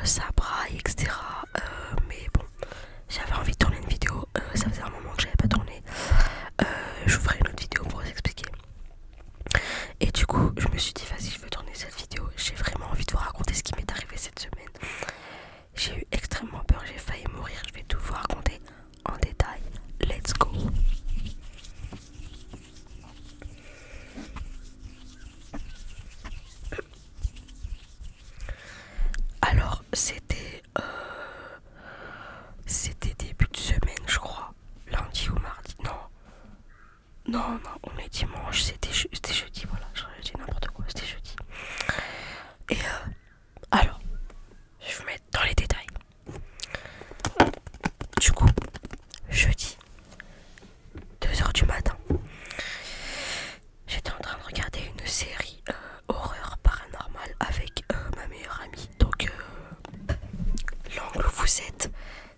ça braille, etc. Mais bon, j'avais envie de tourner une vidéo, ça faisait un moment que j'avais pas tourné. Je vous ferai une autre vidéo pour vous expliquer. Et du coup, je me suis dit, vas-y, je veux tourner cette vidéo. J'ai vraiment envie de vous raconter ce qui m'est arrivé cette semaine. J'ai eu extrêmement peur, j'ai failli mourir. Je vais tout vous raconter en détail. Let's go. Alors, c'était début de semaine, je crois. Lundi ou mardi. Non, on est dimanche. C'était jeudi, voilà. J'ai dit n'importe quoi, c'était jeudi. Et alors, je vais vous mettre dans les détails. Du coup, jeudi, 2 h du matin, j'étais en train de regarder une série horreur paranormale avec ma meilleure amie. Donc, l'angle où vous êtes,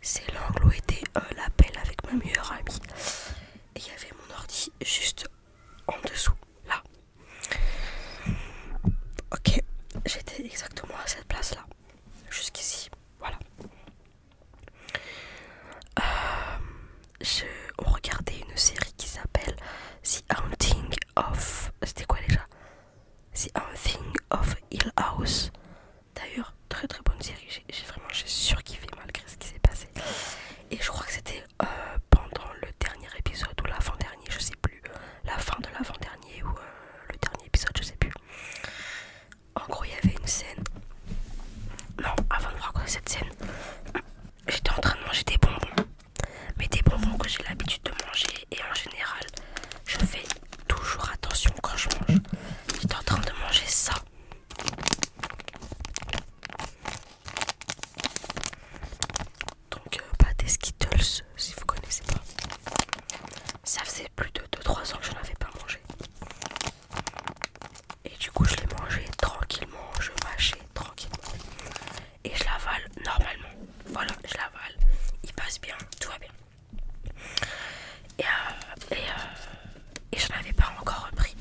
c'est l'angle où était l'appel avec ma meilleure amie. Et il y avait mon ordi juste en dessous, là. Ok, j'étais exactement à cette place-là, jusqu'ici, voilà. On regardait une série qui s'appelle The Haunting of... C'était quoi déjà? The Haunting of Hill House. D'ailleurs, très très bonne série, j'ai surkiffé malgré ce qui s'est passé. Et je crois que c'était pendant le dernier épisode ou l'avant-dernier, je sais plus. La fin de l'avant-dernier ou le dernier épisode, je sais plus. En gros, il y avait une scène. Non, avant de vous raconter cette scène, j'étais en train de manger des bonbons. Mais des bonbons que j'ai l'habitude de manger. Et en général, je fais toujours attention quand je mange. J'étais en train de manger ça. Donc, des Skittles, si vous connaissez pas. Ça faisait plus de 2-3 ans que je n'avais pas mangé. Et du coup, je les mangeais tranquillement. Je mâchais tranquillement. Et je l'avale normalement. Voilà, je l'avale. Il passe bien, tout va bien. Et je n'avais pas encore repris.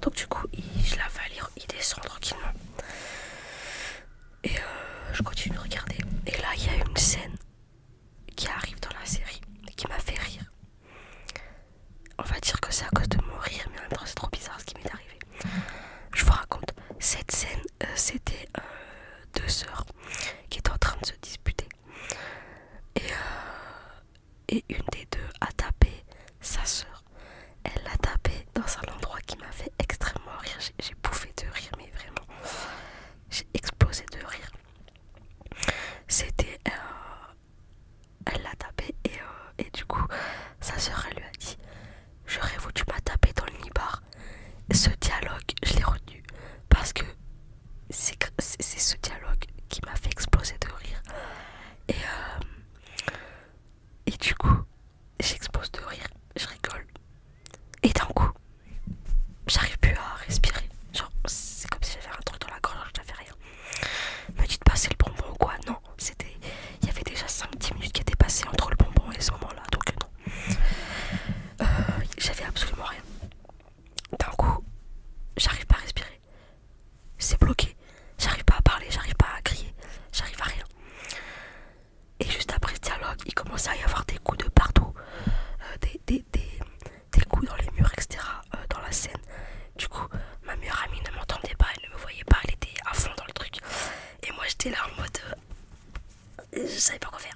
Donc du coup, je l'avale, il descend tranquillement. Et je continue de regarder. Et là, il y a une scène qui arrive dans la série et qui m'a fait rire. On va dire que c'est à cause de mon rire, mais en même temps, c'est trop bizarre ce qui m'est arrivé. Je vous raconte. Cette scène, c'était 2 sœurs qui étaient en train de se disputer. Et une des deux a tapé sa sœur. Elle l'a tapé dans un endroit qui m'a fait extrêmement rire. J'ai bouffé de rire, mais vraiment, j'ai explosé de rire. C'était... elle l'a tapé et du coup, sa sœur, elle lui a dit: je rêve où tu m'as tapé dans le nibar. Ce dialogue, je l'ai retenu parce que c'est ce dialogue qui m'a fait exploser de rire. Et du coup, j'explose de rire, je rigole. Et d'un coup, j'arrive plus à respirer. Genre, c'est comme si j'avais un truc dans la gorge, je n'avais rien. Me dites pas c'est le bonbon ou quoi. Non, c'était... Il y avait déjà 5-10 minutes qui étaient passées entre le bonbon et ce moment-là, donc non. J'avais absolument rien. D'un coup, j'arrive pas à respirer. C'est bloqué. J'arrive pas à parler, j'arrive pas à crier, j'arrive à rien. Et juste après ce dialogue, il commençait à y avoir des coups de partout, des coups dans les murs, etc. Dans la scène. Du coup, ma meilleure amie ne m'entendait pas, elle ne me voyait pas, elle était à fond dans le truc. Et moi j'étais là en mode... je savais pas quoi faire.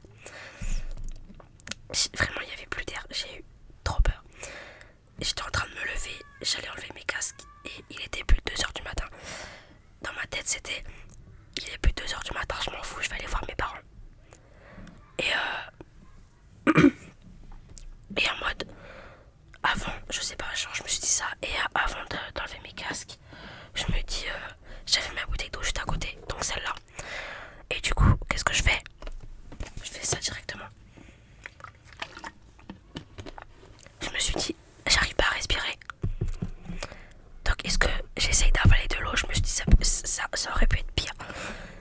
Vraiment, il y avait plus d'air, j'ai eu trop peur. J'étais en train de me lever, j'allais enlever mes casques et il était plus de 2 h du matin. Dans ma tête c'était: il est plus de 2 h du matin, je m'en fous, je vais aller voir mes parents. Et en mode, avant, je sais pas, genre je me suis dit ça. Et avant d'enlever mes casques, je me dis, j'avais ma bouteille d'eau juste à côté, donc celle-là. Et du coup, qu'est-ce que je fais? Je fais ça directement. Je me suis dit, j'arrive pas à respirer. Donc est-ce que j'essaye d'avaler de l'eau? Je me suis dit, ça aurait pu être pire.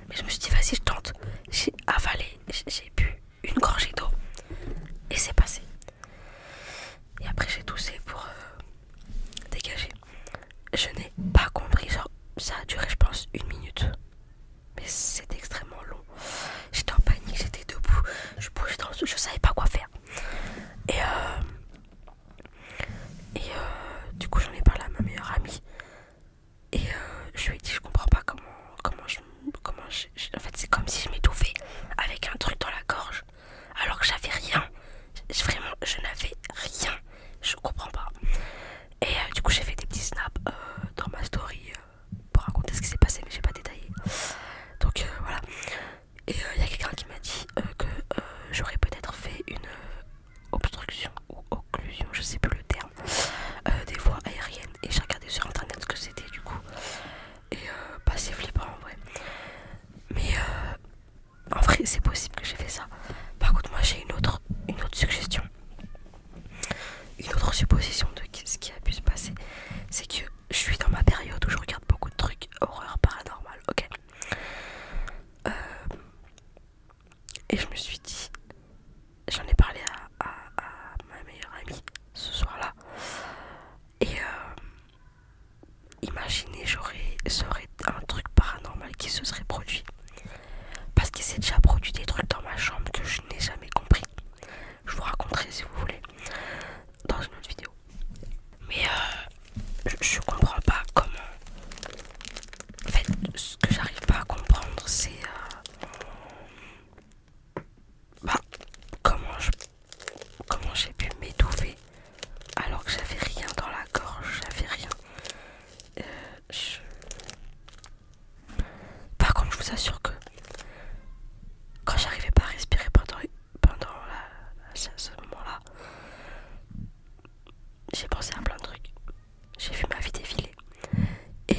Mais je me suis dit, vas-y, je tente. J'ai Et il y a quelqu'un qui m'a dit que j'aurais peut-être fait une obstruction ou occlusion, je sais plus le terme, des voies aériennes. Et j'ai regardé sur internet ce que c'était du coup. Et bah c'est flippant en vrai. Mais en vrai c'est possible que j'ai fait ça. Par contre moi j'ai une autre suggestion. Une autre supposition de ce qui a pu se passer. C'est que je suis dans ma période où je regarde beaucoup de trucs horreur paranormale, ok. Et je me suis dit, j'en ai parlé à ma meilleure amie ce soir-là. Et imaginez, ça aurait un truc paranormal qui se serait produit. Parce qu'il s'est déjà produit des trucs dans ma chambre que je n'ai jamais compris. Je vous raconterai si vous voulez dans une autre vidéo. Mais je comprends pas comment. En fait, ce que j'arrive pas à comprendre, c'est bah, comment j'ai pu m'étouffer alors que j'avais rien dans la gorge, j'avais rien. Par contre, je vous assure que quand j'arrivais pas à respirer pendant ce moment-là, j'ai pensé à plein de trucs. J'ai vu ma vie défiler. Et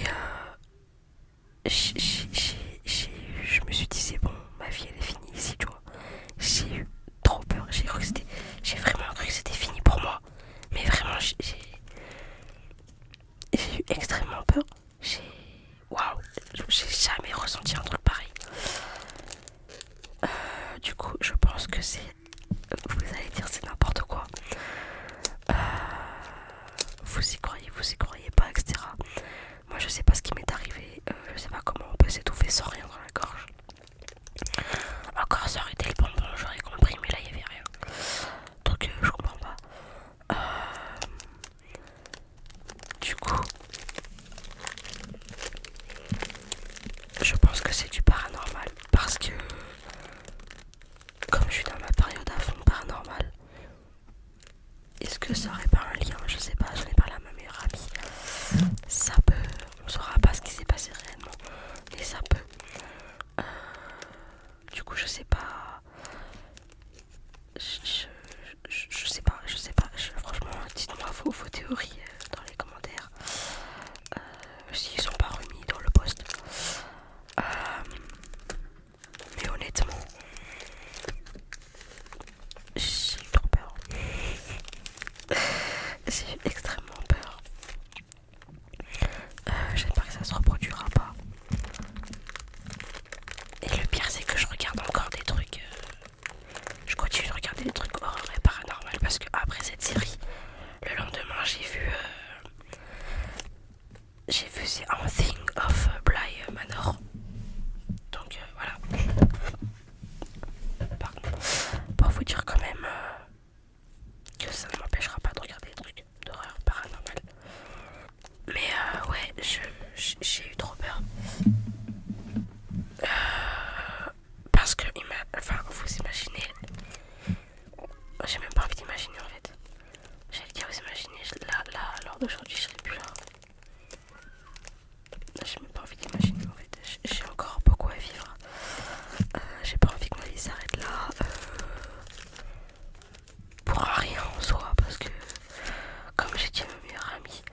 je me suis dit c'est bon, ma vie elle est finie ici, tu vois. J'ai eu trop peur. J'ai vraiment cru que c'était fini pour moi. Mais vraiment, j'ai eu extrêmement peur. Waouh, j'ai jamais ressenti un truc pareil. Du coup, je pense que c'est. Vous allez dire c'est n'importe quoi. Vous y croyez pas, etc. Moi, je sais pas ce qui m'est arrivé. Je sais pas comment on peut s'étouffer sans rien dans la gorge. Encore, ça aurait été le bonbon, j'aurais compris, mais là, il y avait rien. Donc, je comprends pas. Du coup, je pense que c'est du paranormal parce que comme je suis dans ma période à fond paranormal, est-ce que ça aurait pas un lien? Je sais pas, j'en ai parlé à ma meilleure amie. Ça peut, on saura pas ce qui s'est passé réellement, mais ça peut. Du coup, je sais pas. Je sais pas. Franchement, dites-moi vos théories dans les commentaires. S'ils sont pas remis dans le post. Mais honnêtement, j'ai eu trop peur. J'ai eu extrêmement peur. J'espère que ça se reproduira pas. Et le pire, c'est que je regarde encore des trucs. Je continue de regarder des trucs horreur et paranormal parce que après cette série, le lendemain, j'ai vu The Haunting of Bly Manor. Donc voilà. Pardon. Pour vous dire quand même que ça ne m'empêchera pas de regarder des trucs d'horreur paranormal. Mais ouais, j'ai eu trop peur. Parce que, enfin, vous imaginez. J'ai même pas envie d'imaginer en fait. J'allais dire, vous imaginez, là, lors d'aujourd'hui, je serai plus là. J'ai même pas envie d'imaginer en fait. J'ai encore beaucoup à vivre. J'ai pas envie que ma vie s'arrête là. Pour rien en soi, parce que, comme j'ai dit à ma meilleure amie,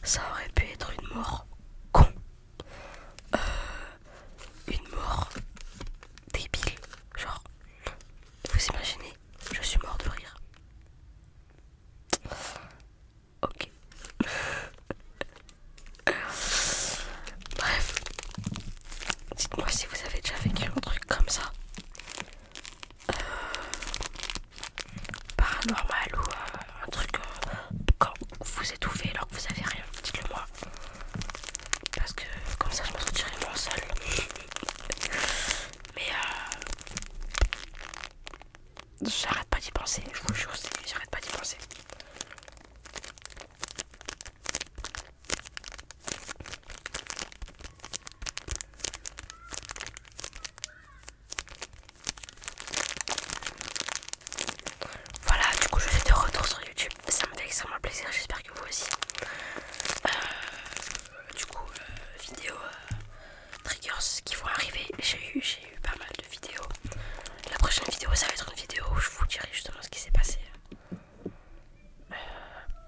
ça aurait pu être une mort con. Une mort débile. Genre, vous imaginez, je suis mort de rire. Ok. Bref, dites-moi si vous avez déjà vécu un truc comme ça. Paranormal ou un truc quand vous étouffez alors que vous avez rien. Dites-le moi. Parce que comme ça je me sentirais moins seule. Mais j'arrête pas d'y penser, je vous le jure, j'arrête pas d'y penser. Voilà, du coup je suis de retour sur YouTube. Ça me fait extrêmement plaisir, j'espère que vous aussi. Du coup, vidéo triggers qui vont arriver. J'ai eu pas mal de vidéos prochaine vidéo, ça va être une vidéo où je vous dirai justement ce qui s'est passé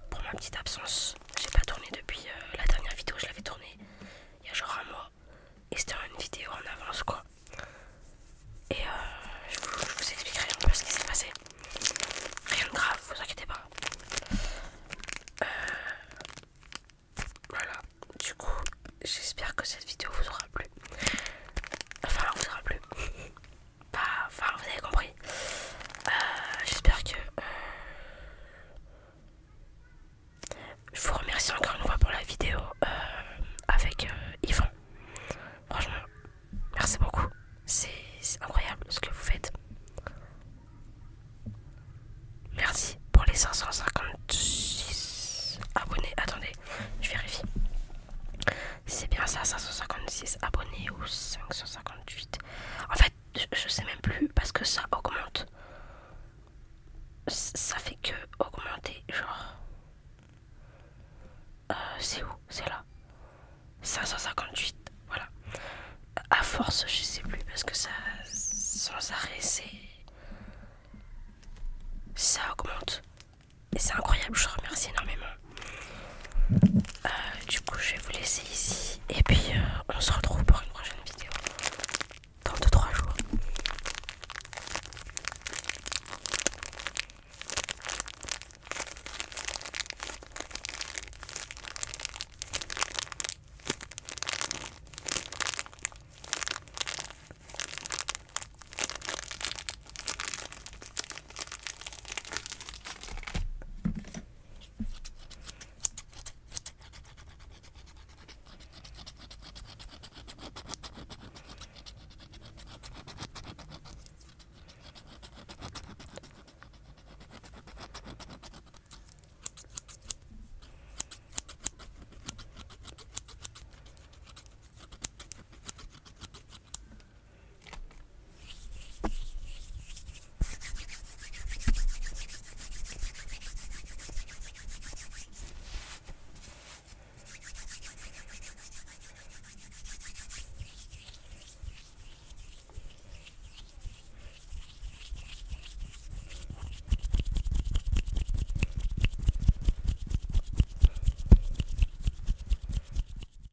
pour ma petite absence. J'ai pas tourné depuis la dernière vidéo, je l'avais tournée il y a genre un mois. Et c'était une vidéo en avance quoi. Et je vous expliquerai un peu ce qui s'est passé. Rien de grave, vous inquiétez pas. Voilà, du coup, j'espère que cette vidéo vous aura plu. Enfin, vous aura plu. Enfin, vous avez compris. J'espère que... je vous remercie encore une fois pour la vidéo avec Yvan. Franchement, merci beaucoup. C'est incroyable ce que vous faites. Merci pour les 556 abonnés. Attendez, je vérifie. C'est bien ça, 556 abonnés ou 558. En fait, je sais même plus parce que ça augmente. Ça fait que augmenter, genre. C'est où? C'est là. 558, voilà. À force, je sais plus parce que ça, sans arrêt, ça augmente. Et c'est incroyable, je remercie énormément. Du coup, je vais vous laisser ici. Et puis, on se retrouve pour une